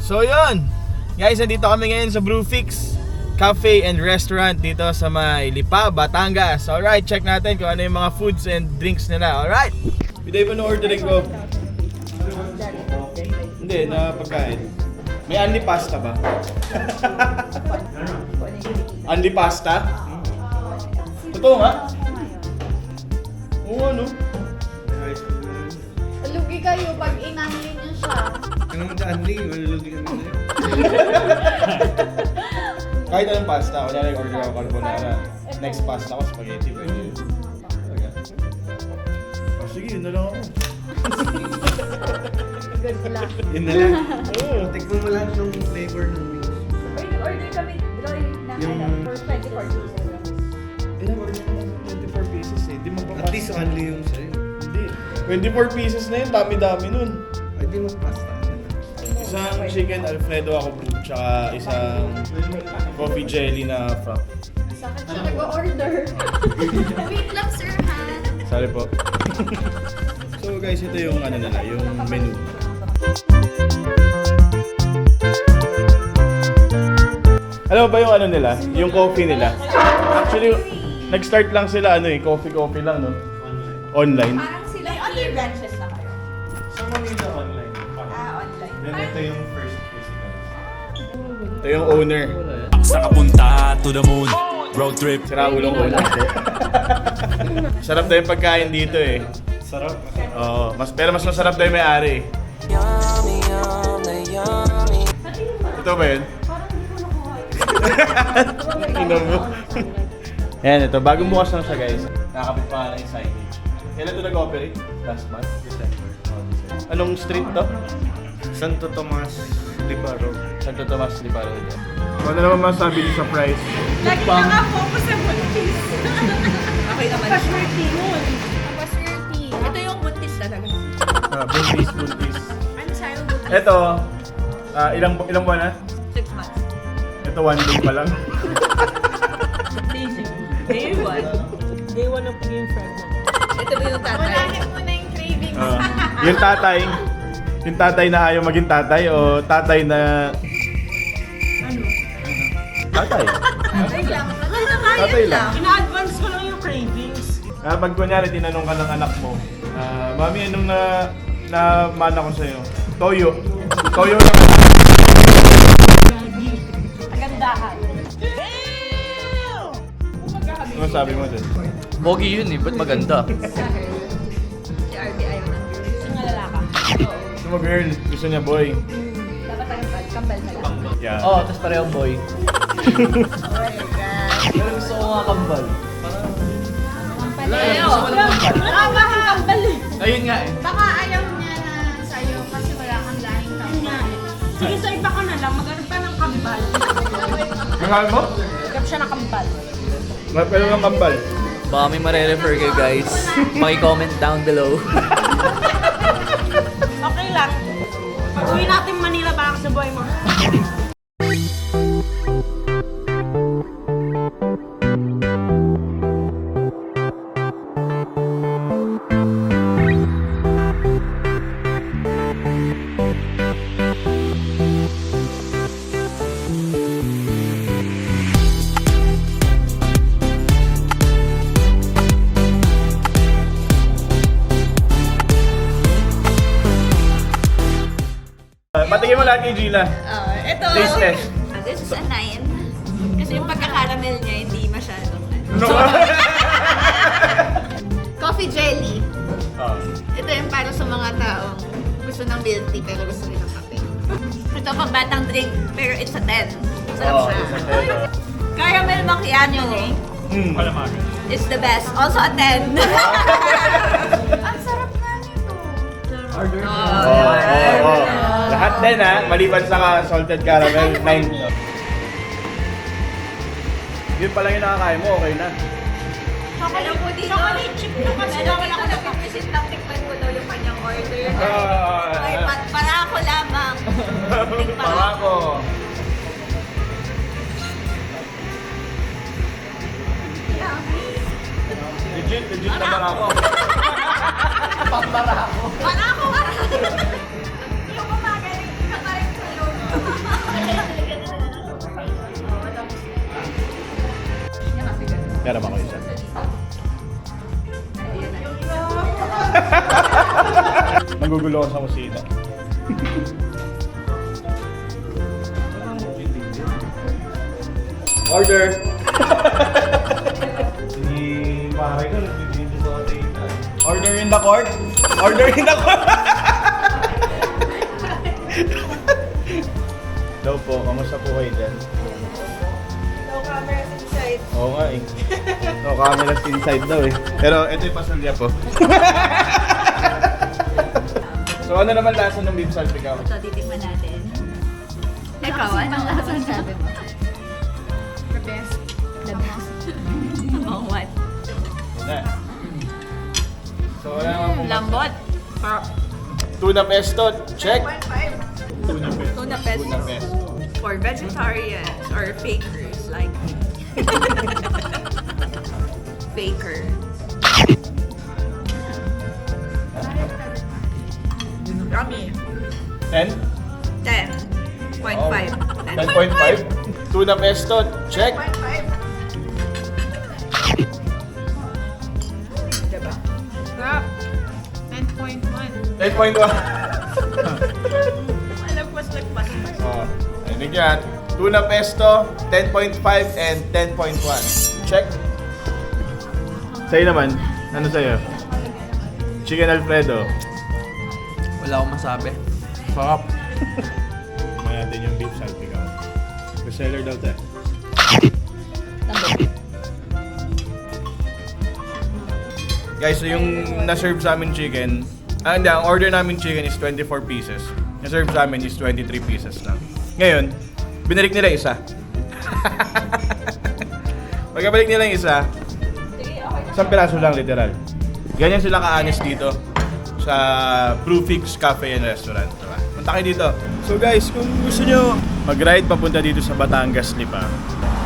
So yun, guys, nandito kami ngayon sa Brew Fix Cafe and Restaurant dito sa may Lipa, Batangas. Alright, check natin kung ano yung mga foods and drinks nila. Alright, biday pa na-ordering ko. Hindi, na pagkain. May unli pasta ba? Unli pasta? Totoo nga? Oo, ano? Lugi kayo pag inanli niyo siya. Ano naman sa Anli? Malulugi kami na yun. Kahit anong pasta, kunyari order ako carbonara. Next pasta ko, spaghetti. Pwede yun. Oh, sige, yun na lang ako. Good luck. Yun na lang. Oo. Tikman mo lahat ng flavor ng wings. Order kami Droiride na Yung- for 24 pieces. Ilang order naman 24 pieces eh. Di At least Anli yung sa'yo. Hindi. 24 pieces na yun, dami-dami nun. Ay, di mag-pasta. Isang chicken alfredo ako brew, tsaka isang coffee jelly na frap. Sakit siya nag-order. Wait lang, sir, ha? Sorry po. So guys, ito yung ano nila, yung menu. Alam mo ba yung ano nila? Yung coffee nila? Actually, nag-start lang sila ano eh, coffee lang, no? Online. Parang sila other branches na kayo. Sa Manila online. Online. Then ito yung first physical. Ito yung owner. Sa kapunta to the moon, road trip. Sira ulong owner. Sarap daw yung pagkain dito eh. Sarap. Oo, pero mas masarap daw yung may-ari eh. Ito ba yun? Ino mo. Ayan, ito. Bagong bukas lang siya, guys. Nakakapit pa nga lang yung signage. Kailan ito nag-operate? Last month? December. Anong street to? Santo Tomas, Lipa Road. Santo Tomas, Lipa Road. Ano naman masabi niyo sa price? Lagi naka-focus sa buntis. Okay naman. Paswerte yun. Paswerte. Ito yung buntis talaga. Buntis. Ano sa'yo buntis? Ito, ilang buwan na? 6 months. Ito 1 day pa lang. Day 1. Day 1 ng pagiging pregnant. Ito ba yung tatay? Unahin mo na yung cravings. Yung tatay na ayaw maging tatay o tatay na... Ano? Tatay. Tatay lang. Tatay lang. Ina-advance ko lang yung cravings. Pag kunyari tinanong ka ng anak mo, Mami, anong mana ko sa'yo? Toyo. Toyo lang. Kagandahan. Ano sabi mo dun? Pogi yun eh, ba't maganda? Si RB ayaw ng girl. Gusto nga lalaka. Gusto mo girl, gusto niya boy. Dapat tayong kambal na lang. Yeah. Oo, tapos parehong boy. Oh my God. Pero gusto ko nga kambal. Kambal Ayaw, gusto ko lang kambal. Bakit kambal eh? Ayun nga eh. Baka ayaw niya na sa'yo kasi wala kang lahing kambal. Sige, sa iba ka na lang. Maghanap pa ng kambal. Mahal mo? Maghanap siya ng kambal. Pero ng kambal. Baka may mare-refer kayo guys. Paki-comment down below. Okay lang. Uwi natin Manila para sa buhay mo. Patingin mo lahat kay Gina. Ito. Taste test. This is a 9. Kasi yung pagkakaramel niya hindi masyadong Ano ba? Coffee jelly. Ah. Ito yung para sa mga taong gusto ng milk tea pero gusto rin ng kape. Ito pang batang drink pero it's a 10. Sarap Oh, siya. it's a 10. Caramel macchiato is the best. Also a 10. Ang sarap nga nito. Order. Oh. Lahat din ha, maliban sa salted caramel, 9 to. Yun pa lang yung nakakain mo, okay na. Alam ko dito. Chocolate chip na kasi Alam ko wala ko na napipisit lang tikman ko daw yung kanyang order. Ay, Ah, para ako lamang. para ko. Legit na para ako. Para ako. Yung kumagaling, kakarin ko yun. Kaya naman ko isa. Nagugulo ako sa kusina. Order! Hindi pare ko, nagbibigay sa hotel. Order in the court? Order in the court! Hello po, kamusta po kayo dyan? No cameras inside. Oo nga eh. No cameras inside daw eh. Pero ito yung pasulya po. So ano naman lasa ng beef salpicao? Ito, titikman natin. Ikaw, anong lasa sabi mo? The best. The best. Oh, what? Na. So wala naman po. Lambot. Tuna pesto, check. 1.5. Tuna pesto. Tuna pesto. Tuna pesto. For vegetarians or fakers like faker. Yummy. 10? 10.5. Oh, 10.5. Tuna pesto, check. 10.5. Diba? Sarap. 10.1. 10.1. Alam ko, mas. Oh, hindi yan. Tuna pesto, 10.5 and 10.1. Check. Sa'yo naman, ano sa'yo? Chicken Alfredo. Wala akong masabi. Sarap. May natin yung beef salpicao. Bestseller daw tayo. Guys, so yung na-serve sa amin chicken, hindi, ang order namin chicken is 24 pieces. Na-serve sa amin is 23 pieces lang. Ngayon, binalik nila isa. Pagkabalik nila yung isa, isang piraso lang literal. Ganyan sila ka-honest dito sa Brew Fix Cafe and Restaurant. Diba? Punta kayo dito. So guys, kung gusto nyo mag-ride papunta dito sa Batangas, Lipa,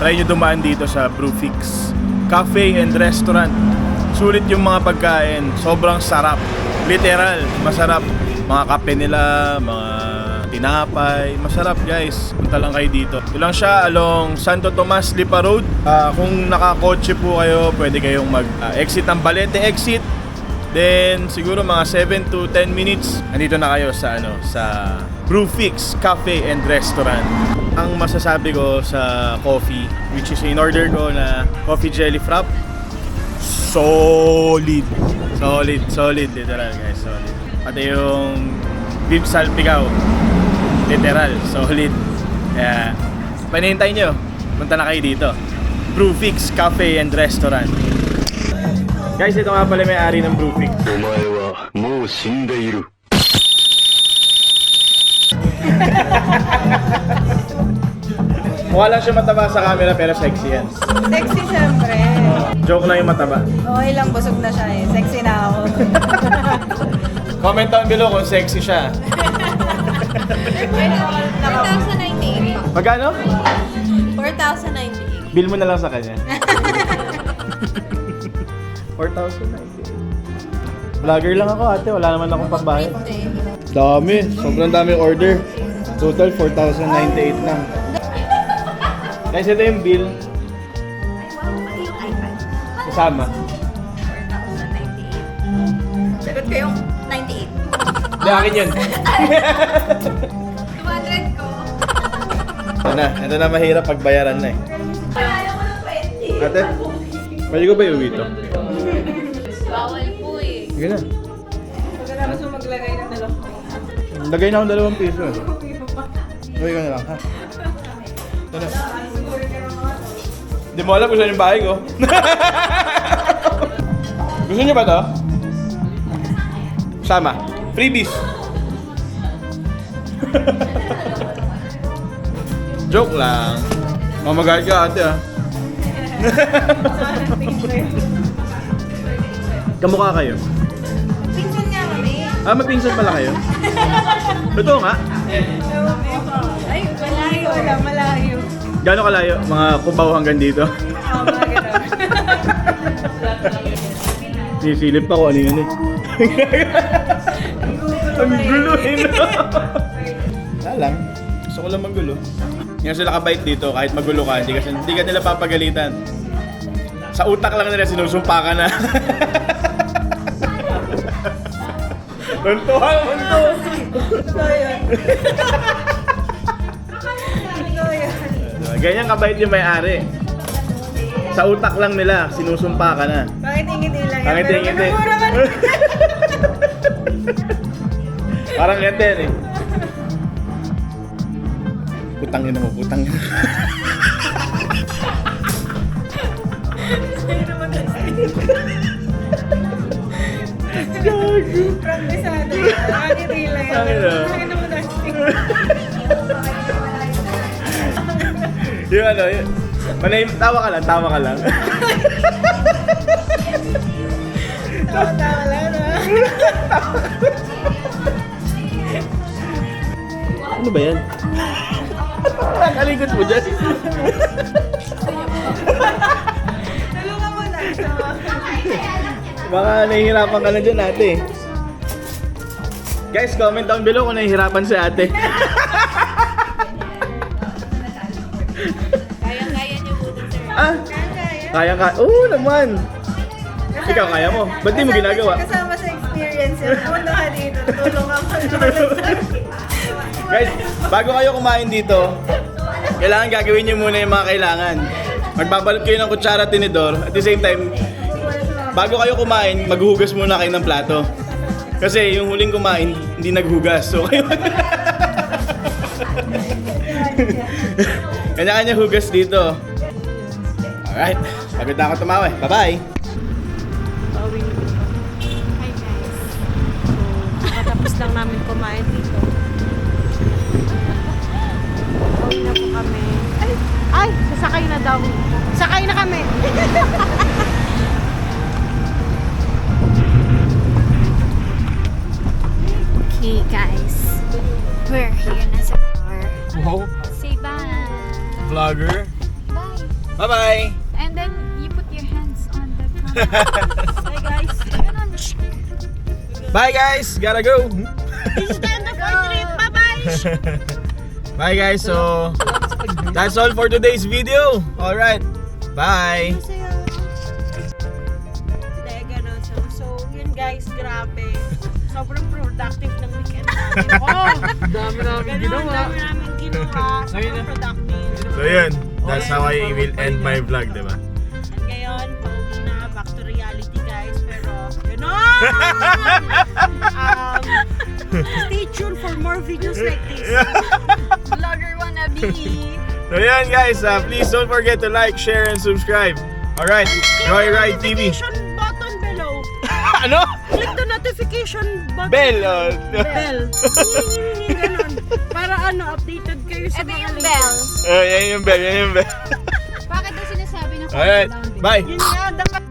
try nyo dumaan dito sa Brew Fix Cafe and Restaurant. Sulit yung mga pagkain. Sobrang sarap. Literal, masarap. Mga kape nila, mga tinapay. Masarap guys. Punta lang kayo dito. Ito lang siya along Santo Tomas, Lipa Road. Kung nakakotse po kayo, pwede kayong mag-exit ng Balete exit. Then siguro mga 7 to 10 minutes andito na kayo sa sa Brew Fix Cafe and Restaurant. Ang masasabi ko sa coffee, which is in order ko na coffee jelly frap, solid literal guys, solid. Pati yung beef salpicao, literal solid. Kaya panihintay nyo, punta na kayo dito, Brew Fix Cafe and Restaurant. Guys, ito nga pala may-ari ng Brew Fix. Mukha lang siya mataba sa camera pero sexy yan. Sexy syempre. Joke lang yung mataba. Okay lang, busog na siya eh. Sexy na ako. Comment down below kung sexy siya. 4,098. Magkano? 4,098. Bill mo na lang sa kanya. 4,000. Vlogger lang ako ate, wala naman akong pambayad. Dami, sobrang dami order. Total 4,098 lang. Guys, ito yung bill. Ay, wow, pati yung iPad. Kasama. 4,098. Sagot ko yung 98. Hindi, akin yun. 200 ko. Ito na mahirap pagbayaran na eh. Ayaw ko ng 20. Ate, pwede ko ba iuwi ito? Bawal po eh. Sige na. Pagkatapos mo maglagay ng dalawa. Lagay na akong 2 piso. Uwi ko na lang, ha? Ito na. Hindi mo alam kung saan yung bahay ko. Gusto niyo ba to? Sama. Freebies. Joke lang. Mamagay ka ate ah. Kamukha kayo? Pinsan nga kami. Ah, magpinsan pala kayo? Totoo nga? Ay, malayo lang, malayo. Gano'ng kalayo? Mga kubaw hanggang dito? Oo, mga ganun. Sisilip pa ko ano yun eh. Ang gulo eh no? Wala lang. Gusto ko lang magulo. Hindi sila kabait dito kahit magulo ka. Hindi ka nila papagalitan. Sa utak lang nila sinusumpa ka na. Tuntuhan, tunto. Totoo yun. Totoo yun. Ganyan kabait yung may-ari. Sa utak lang nila, sinusumpa ka na. Pangiti-ngiti lang yan. Pangiti-ngiti. Pero magmumura ka na. Parang ganito yan eh. Putangin na mo, putangin. Practisado yan. Pangiti lang yan. Tangin na. Pangiti mo dusty. Yung ano, yun. Tawa ka lang, tawa ka lang. Tawa lang na. Ano ba yan? Nakalikot mo dyan. Tulungan mo na. Baka nahihirapan ka na dyan ate. Guys, comment down below kung nahihirapan si ate. Kaya-kaya niyo po dun, sir. Ah, kaya ka. Oo naman. Ikaw kaya mo. Ba't di mo ginagawa? Kasama sa experience yun. Punta ka dito. Tulungan mo. Guys, bago kayo kumain dito, kailangan gagawin nyo muna yung mga kailangan. Magbabalot kayo ng kutsara at tinidor. At the same time, bago kayo kumain, maghuhugas muna kayo ng plato. Kasi yung huling kumain, hindi naghugas. So kayo kanya-kanya hugas dito. Alright, pagod na ako tumawa. Bye-bye! Hi guys. So, katapos lang namin kumain dito. Pauwi na po kami. Ay! Sasakay na daw. Sakay na kami! Okay, guys. We're here na sa bar. Wow, Say bye. vlogger. Bye. Bye-bye! And then you put your hands on the camera. Bye, guys. Ganun. Bye guys! Gotta go! This is the end of our trip. Bye-bye! Bye guys, so that's all for today's video. Alright, bye! Hindi, ganun. So, yun guys, grabe. Sobrang productive ng weekend namin. Oh! Dami namin Ganun, dami namin ginawa. Sobrang productive. So yun, that's how I will end my vlog, diba? At ngayon, pauwi na. Back to reality guys. Pero, ganun! Stay tuned for more videos like this. Vlogger wannabe. So yun guys, please don't forget to like, share, and subscribe. Alright, Droiride TV. Notification button below. Ano? Click the notification button. Bell! Bell. Ganun. Para updated kayo sa Ito mga yung latest. bell. Yan yung bell, yan yung bell. Bakit daw sinasabi na Alright, bye! Yun nga, dapat